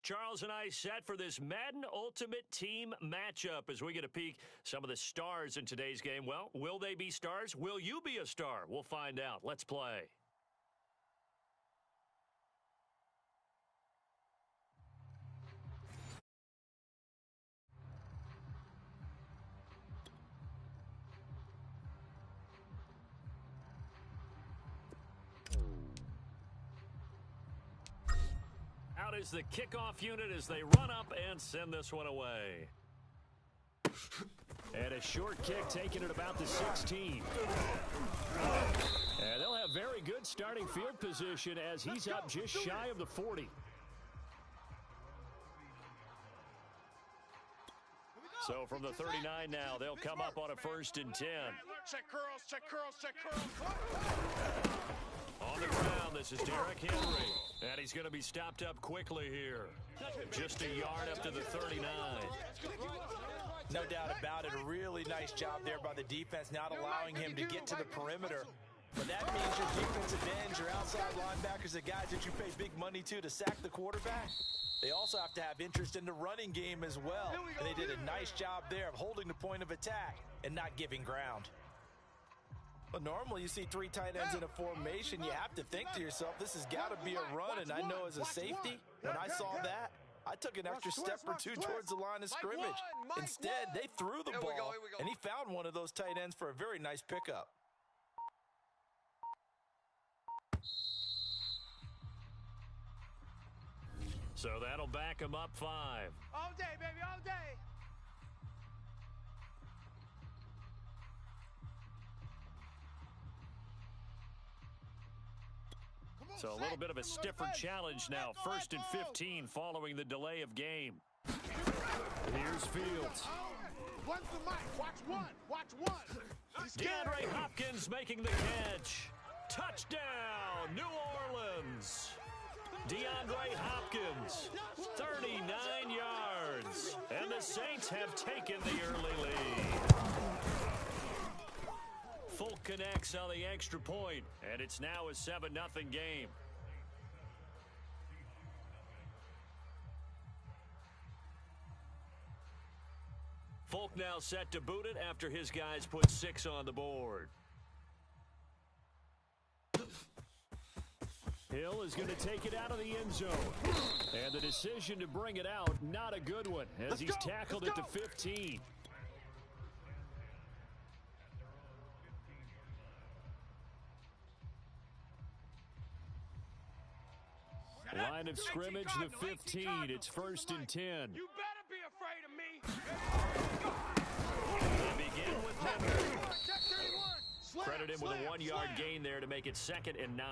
Charles and I set for this Madden Ultimate Team matchup as we get a peek some of the stars in today's game. Well, will they be stars? Will you be a star? We'll find out. Let's play. Out is the kickoff unit as they run up and send this one away. And a short kick taken at about the 16. And they'll have very good starting field position as he's up just shy of the 40. So from the 39 now, they'll come up on a 1st and 10. Check curls, check curls, check curls. On the ground, this is Derrick Henry. And he's going to be stopped up quickly here. Just a yard up to the 39. No doubt about it. A really nice job there by the defense, not allowing him to get to the perimeter. But that means your defensive ends, your outside linebackers, the guys that you pay big money to sack the quarterback. They also have to have interest in the running game as well. And they did a nice job there of holding the point of attack and not giving ground. But normally you see 3 tight ends in a formation, you have to think to yourself, this has got to be a run. And I know as a safety, when I saw that, I took an extra step or two towards the line of scrimmage. Instead, they threw the ball, and he found one of those tight ends for a very nice pickup. So that'll back him up 5. All day, baby, all day. So a little bit of a stiffer challenge now. 1st and 15 following the delay of game. Here's Fields. One's the mic. Watch one. Watch one. DeAndre Hopkins making the catch. Touchdown, New Orleans. DeAndre Hopkins, 39 yards. And the Saints have taken the early lead. Folk connects on the extra point, and it's now a 7-0 game. Folk now set to boot it after his guys put 6 on the board. Hill is going to take it out of the end zone. And the decision to bring it out, not a good one, as he's tackled at the 15. Line of scrimmage, the 15. It's 1st and 10. You better be afraid of me. They begin with Henry. Credit him with a 1-yard gain there to make it 2nd and 9.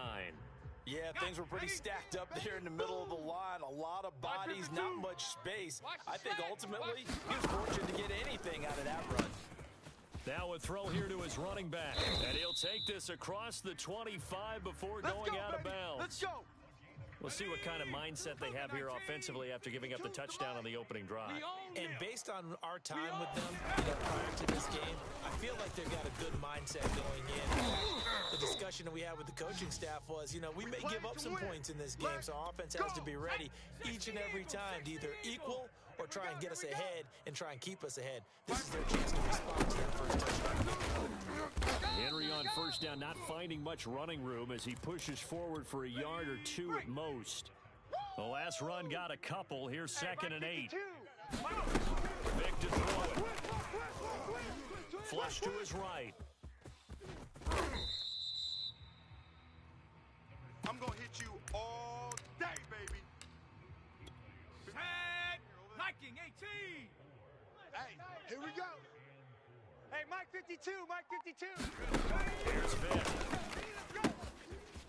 Yeah, things were pretty stacked up there in the middle of the line. A lot of bodies, not much space. I think ultimately he was fortunate to get anything out of that run. Now a throw here to his running back. And he'll take this across the 25 before going out of bounds. Let's go. We'll see what kind of mindset they have here offensively after giving up the touchdown on the opening drive. And based on our time with them prior to this game, I feel like they've got a good mindset going in. The discussion that we had with the coaching staff was, we may give up some points in this game, so our offense has to be ready each and every time to either equal or try and get us ahead and try and keep us ahead. This is their chance to respond to that first touchdown. Henry on 1st down, not finding much running room as he pushes forward for a yard or 2 at most. The last run got a couple. Here's 2nd and 8. Vic to throw it. Flush to his right. I'm going to hit you all day, baby. Tag! Liking 18! Hey, here we go. Hey, Mike 52, Mike 52. Here's Vic.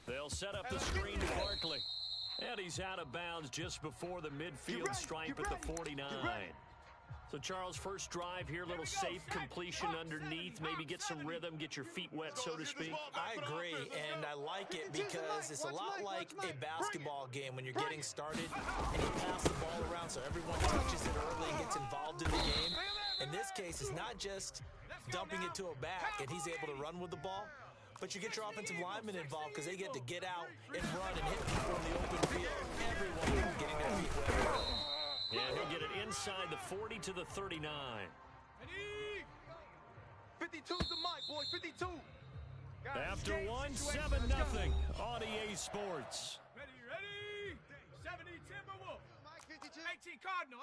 They'll set up the screen to Barkley. And he's out of bounds just before the midfield stripe at the 49. So, Charles, first drive here, little safe completion underneath, maybe get some rhythm, get your feet wet, so to speak. I agree, and I like it because it's a lot like a basketball game when you're getting started and you pass the ball around so everyone touches it early and gets involved in the game. In this case, it's not just dumping it to a back and he's able to run with the ball. but you get your offensive linemen involved because they get to get out and run and hit people in the open field. Everyone getting their feet wet. And he'll get it inside the 40 to the 39. 52's the mic, boys. 52. After one, 7-0 on EA Sports. Ready? 70 Timberwolves. 18 Cardinal.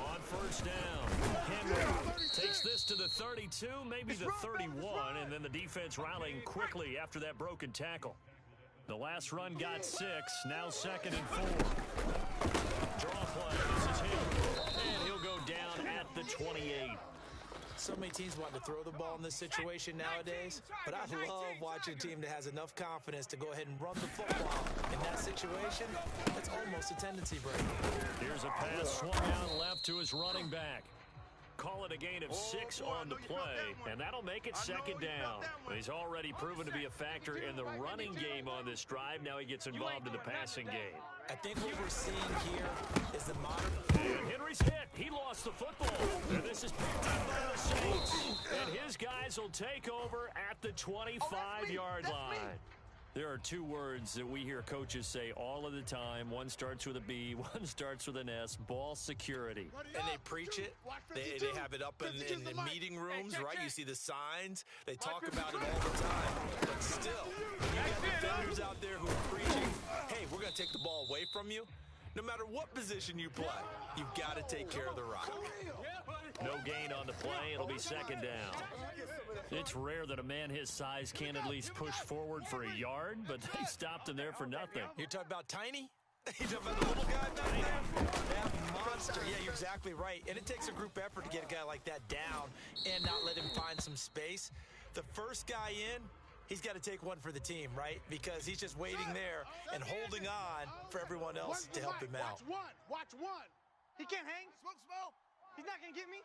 On first down, Henry takes this to the 32, maybe the 31, and then the defense rallying quickly after that broken tackle. The last run got 6, now 2nd and 4. Draw play, this is him, and he'll go down at the 28. So many teams want to throw the ball in this situation nowadays, but I love watching a team that has enough confidence to go ahead and run the football. In that situation, that's almost a tendency break. Here's a pass swung out left to his running back. Call it a gain of 6 on the play, and that'll make it 2nd down. He's already proven to be a factor in the running game on this drive. Now he gets involved in the passing game. I think what we're seeing here is the modern... And Henry's hit. He lost the football. And this is picked up by the Saints. And his guys will take over at the 25-yard line. There are 2 words that we hear coaches say all of the time. One starts with a B, one starts with an S, ball security. And they preach it. They have it up in the meeting rooms, right? You see the signs. They talk about it all the time. But still, when you got defenders out there who are preaching, hey, we're going to take the ball away from you. No matter what position you play, you've got to take care of the rock. No gain on the play. It'll be 2nd down. It's rare that a man his size can't at least push forward for a yard, but they stopped him there for nothing. You're talking about tiny? You're talking about the little guy back there? That monster. Yeah, you're exactly right. And it takes a group effort to get a guy like that down and not let him find some space. The first guy in, he's got to take one for the team, right? Because he's just waiting there and holding on for everyone else to help him out. Watch one. He can't hang. Smoke. He's not going to get me.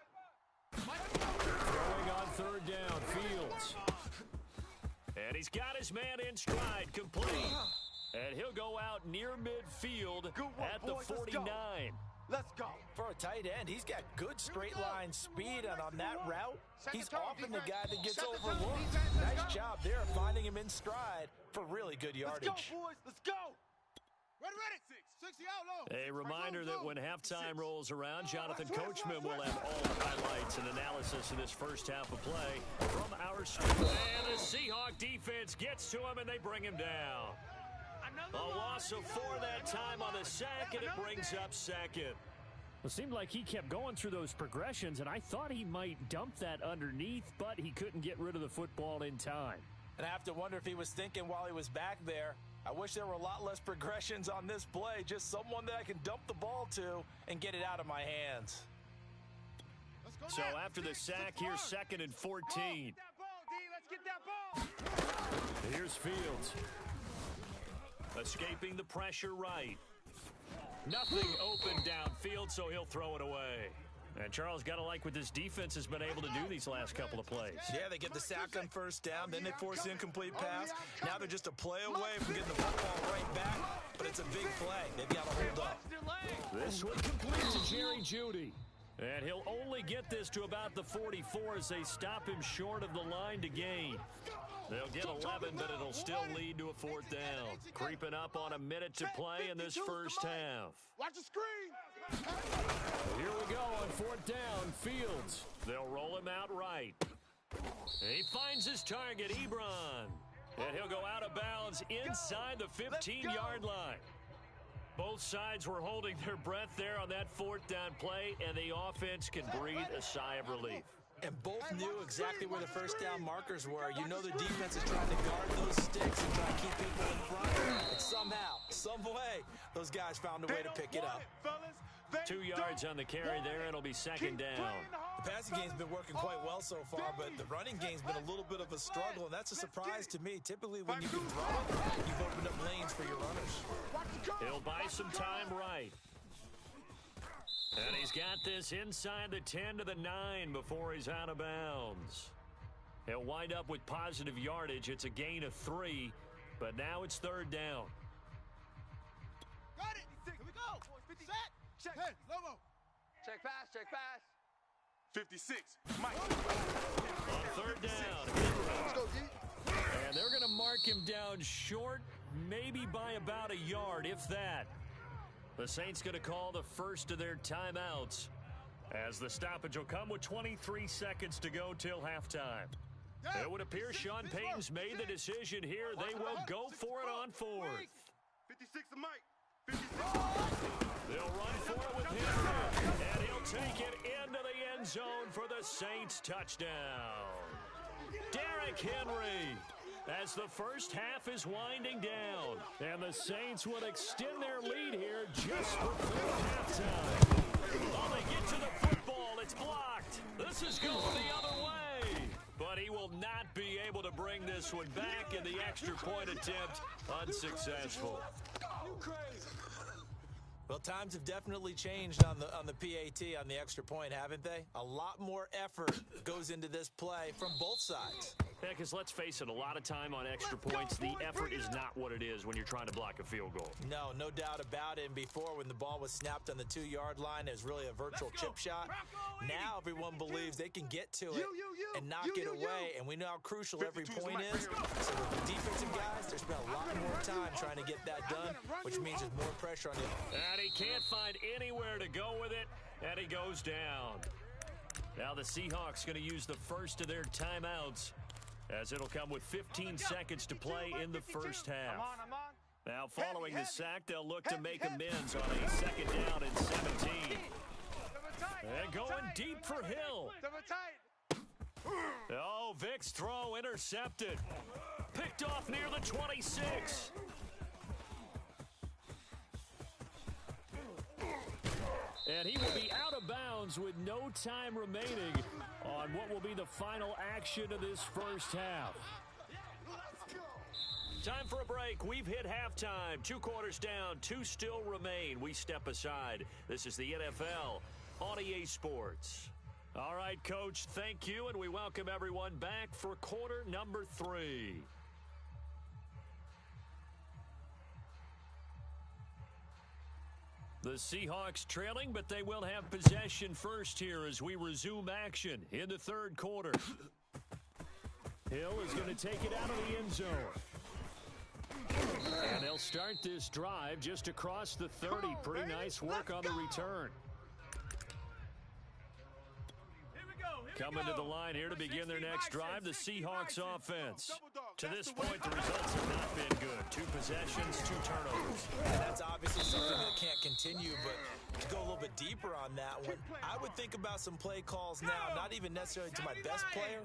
Throwing on 3rd down, Fields. And he's got his man in stride, complete. And he'll go out near midfield at the 49. Let's go. For a tight end, he's got good straight line speed, and on that route, he's often the guy that gets overlooked. Nice job there of finding him in stride for really good yardage. Let's go, boys. Let's go. Ready. 60 out low. A reminder that when halftime rolls around, Jonathan Coachman will have all the highlights and analysis of this first half of play from our studio. And the Seahawk defense gets to him, and they bring him down. A loss of 4 that time on the sack, and it brings up 2nd. It seemed like he kept going through those progressions, and I thought he might dump that underneath, but he couldn't get rid of the football in time. And I have to wonder if he was thinking while he was back there, I wish there were a lot less progressions on this play, just someone that I can dump the ball to and get it out of my hands. So after the sack, here's 2nd and 14. Let's get that ball. Here's Fields. Escaping the pressure right. Nothing open downfield, so he'll throw it away. And Charles, got to like what this defense has been able to do these last couple of plays. Yeah, they get the sack on 1st down, then they force the incomplete pass. Now they're just a play away from getting the football right back, but it's a big play. They've got to hold up. This one complete to Jerry Jeudy. And he'll only get this to about the 44 as they stop him short of the line to gain. They'll get 11, but it'll still lead to a 4th down. Creeping up on a minute to play in this first half. Watch the screen. Here we go on 4th down, Fields. They'll roll him out right. He finds his target, Ebron. And he'll go out of bounds inside the 15-yard line. Both sides were holding their breath there on that 4th down play, and the offense can breathe a sigh of relief. And both knew exactly where the 1st down markers were. You know the defense is trying to guard those sticks and try to keep people in front. And somehow, some way, those guys found a way to pick it up. 2 yards on the carry there. It'll be 2nd down. The passing game's been working quite well so far, but the running game's been a little bit of a struggle, and that's a surprise to me. Typically, when you can throw it, you've opened up lanes for your runners. He'll buy some time right. And he's got this inside the 10 to the 9 before he's out of bounds. He'll wind up with positive yardage. It's a gain of 3, but now it's 3rd down. Got it. Here we go. Set. Check. Hey, Lobo. Check pass. 56, Mike. On third down, Let's go, D. and they're going to mark him down short, maybe by about a yard, if that. The Saints going to call the first of their timeouts, as the stoppage will come with 23 seconds to go till halftime. It would appear Sean Payton's made the decision here. They will go for it on fourth. 56 to Mike. 56. They'll run for it with Henry, and he'll take it into the end zone for the Saints touchdown. Derrick Henry, as the first half is winding down, and the Saints will extend their lead here just before halftime. Oh, they get to the football. It's blocked. This is going the other way. But he will not be able to bring this one back, and the extra point attempt unsuccessful. Well, times have definitely changed on the PAT, on the extra point, haven't they? A lot more effort goes into this play from both sides. Yeah, because let's face it, a lot of time on extra points, the effort is not what it is when you're trying to block a field goal. No doubt about it. And before, when the ball was snapped on the 2-yard line, it was really a virtual chip shot. Now everyone believes they can get to it and knock it away. And we know how crucial every point is. So with the defensive guys, there's been a lot more time trying to get that done, which means there's more pressure on him. And he can't find anywhere to go with it, and he goes down. Now the Seahawks going to use the first of their timeouts, as it'll come with 15 seconds to play in the first half. I'm on. Now following the sack, they'll look to make amends on a second down and 17. And going deep for Hill. Oh, Vic's throw intercepted. Picked off near the 26. And he will be out of bounds with no time remaining on what will be the final action of this first half. Time for a break. We've hit halftime. 2 quarters down, 2 still remain. We step aside. This is the NFL on EA Sports. All right, Coach, thank you, and we welcome everyone back for quarter number 3. The Seahawks trailing, but they will have possession first here as we resume action in the third quarter. Hill is going to take it out of the end zone. And they'll start this drive just across the 30. Pretty nice work on the return. Coming to the line here to begin their next drive, the Seahawks offense. To this point, the results have not been good. 2 possessions, 2 turnovers. And that's obviously something that can't continue, but to go a little bit deeper on that one, I would think about some play calls now, not even necessarily to my best player,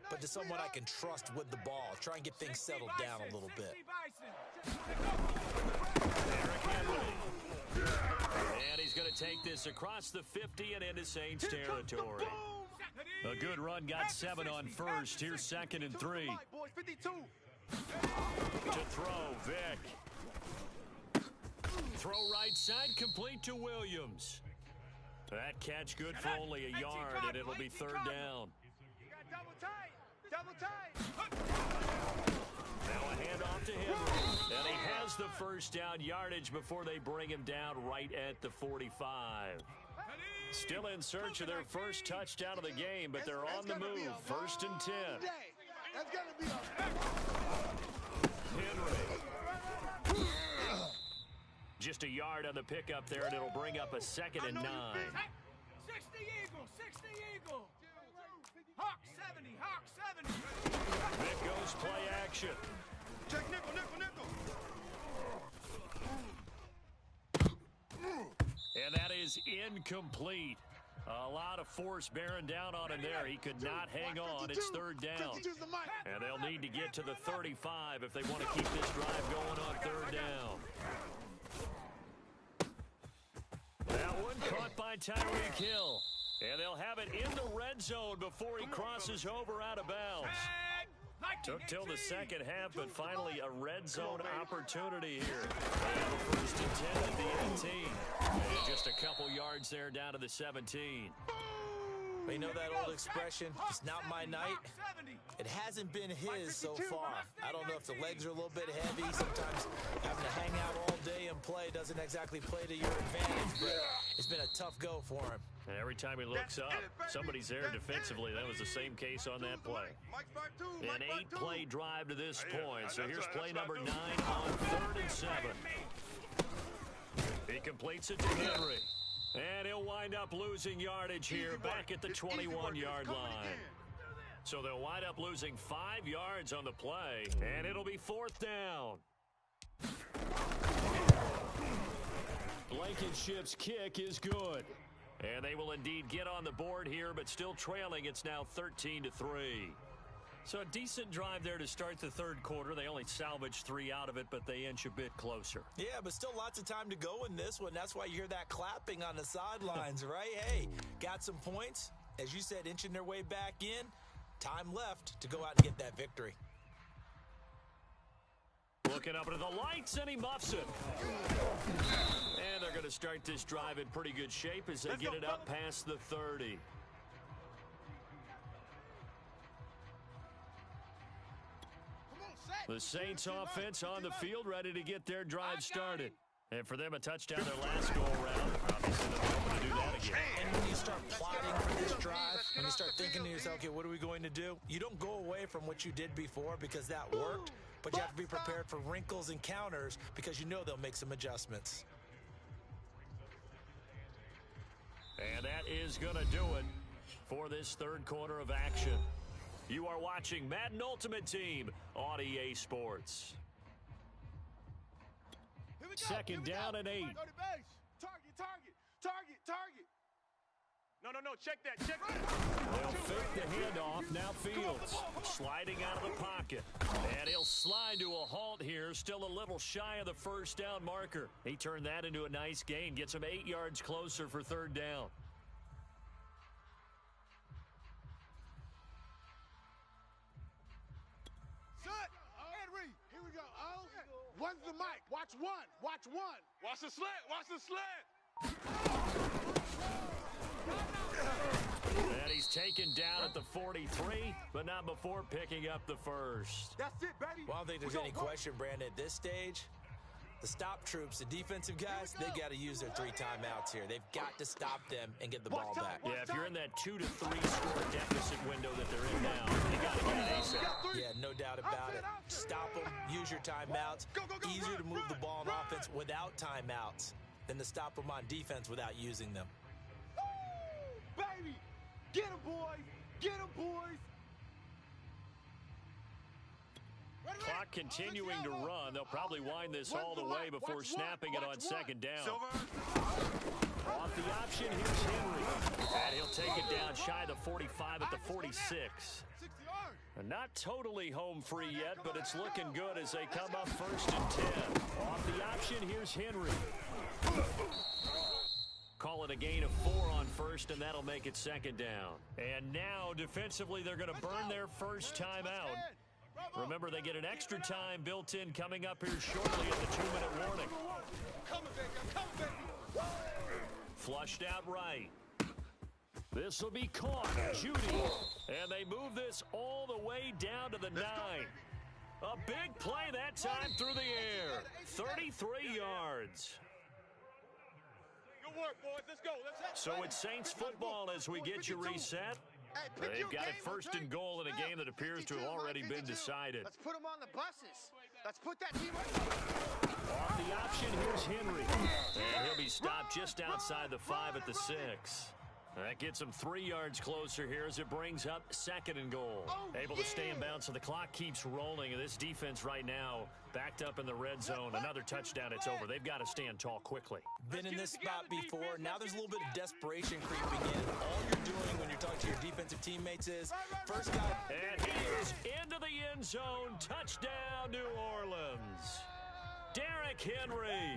but to someone I can trust with the ball. Try and get things settled down a little bit. Derrick Henry. And he's going to take this across the 50 and into Saints territory. A good run, got 7 on first. Here's 2nd and 3. To throw, Vic. Throw right side, complete to Williams. That catch good for only a yard, and it'll be 3rd down. Double tight. Now a handoff to Henry. And he has the first down yardage before they bring him down right at the 45. Still in search of their first touchdown of the game, but they're on the move. 1st and 10. That's gonna be Henry. Just a yard on the pickup there, and it'll bring up a 2nd and 9. 60 Eagle. Hawk 70, Hawk 70. Vic goes play action. Check nickel. And that is incomplete. A lot of force bearing down on him there. He could not hang on. It's 3rd down. And they'll need to get to the 35 if they want to keep this drive going on 3rd down. That one caught by Tyreek Hill. And they'll have it in the red zone before he crosses over out of bounds. Took till the second half, but finally a red zone opportunity here. They have a 1st and 10 at the 18. And just a couple yards there down to the 17. You know that old expression, it's not my night? It hasn't been his so far. I don't know if the legs are a little bit heavy. Sometimes having to hang out all day and play doesn't exactly play to your advantage, but it's been a tough go for him. And every time he looks up, somebody's there defensively. That was the same case on that play. An 8-play drive to this point. So here's play number 9 on 3rd and 7. He completes it to Henry. And he'll wind up losing yardage here back at the 21-yard line. So they'll wind up losing 5 yards on the play, and it'll be 4th down. Blankenship's kick is good. And they will indeed get on the board here, but still trailing. It's now 13-3. So a decent drive there to start the third quarter. They only salvaged 3 out of it, but they inch a bit closer. Yeah, but still lots of time to go in this one. That's why you hear that clapping on the sidelines, right? Hey, got some points. As you said, inching their way back in. Time left to go out and get that victory. Looking up into the lights, and he muffs it. And they're going to start this drive in pretty good shape as they get it up past the 30. The Saints offense on the field, ready to get their drive started. And for them, a touchdown their last go-around. Obviously, they'll be able to do that again. And when you start plotting for this drive, when you start thinking to yourself, okay, what are we going to do? You don't go away from what you did before because that worked, but you have to be prepared for wrinkles and counters because you know they'll make some adjustments. And that is going to do it for this third quarter of action. You are watching Madden Ultimate Team on EA Sports. Second down and 8. Go to base. Target. No, check that. They'll fake the handoff. Now Fields sliding out of the pocket. And he'll slide to a halt here. Still a little shy of the first down marker. He turned that into a nice gain. Gets him 8 yards closer for third down. Henry, here we go. Oh, one's the mic. Watch one. Watch the slant. And he's taken down at the 43, but not before picking up the first. That's it, baby. Well, I don't think there's any question, Brandon, at this stage. The stop troops, the defensive guys, they got to use their 3 timeouts here. They've got to stop them and get the ball back. Yeah, if you're in that 2 to 3 score deficit window that they're in now, you got to get an ASAP. Yeah, no doubt about it. Stop them, use your timeouts. Easier to move the ball on offense without timeouts than to stop them on defense without using them. Baby, get him, boys. Clock continuing to run. They'll probably wind this all the way before snapping it on second down. Off the option, here's Henry. And he'll take it down shy of the 45 at the 46. And not totally home free yet, but it's looking good as they come up 1st and 10. Off the option, here's Henry. Call it a gain of 4 on first, and that'll make it second down. And now, defensively, they're going to burn their first timeout. Remember, they get an extra time built in coming up here shortly at the 2-minute warning. Coming, baby. Flushed out right. This will be caught. Judy. And they move this all the way down to the 9. A big play that time through the air. 33 yards. Good work, boys. Let's go. So it's Saints football as we get you reset. They've got it 1st and goal in a game that appears to have already been decided. Let's put them on the buses. Let's put that team right. Off the option, here's Henry. And he'll be stopped just outside the 5 at the 6. That gets him 3 yards closer here as it brings up 2nd and goal. Able to stay in bounds, so the clock keeps rolling. And this defense right now backed up in the red zone. Another touchdown, it's over. They've got to stand tall quickly. Been in this spot before. Now there's a little bit of desperation creeping in. All you're doing when you're talking to your defensive teammates is first guy. And he is into the end zone. Touchdown, New Orleans. Derrick Henry.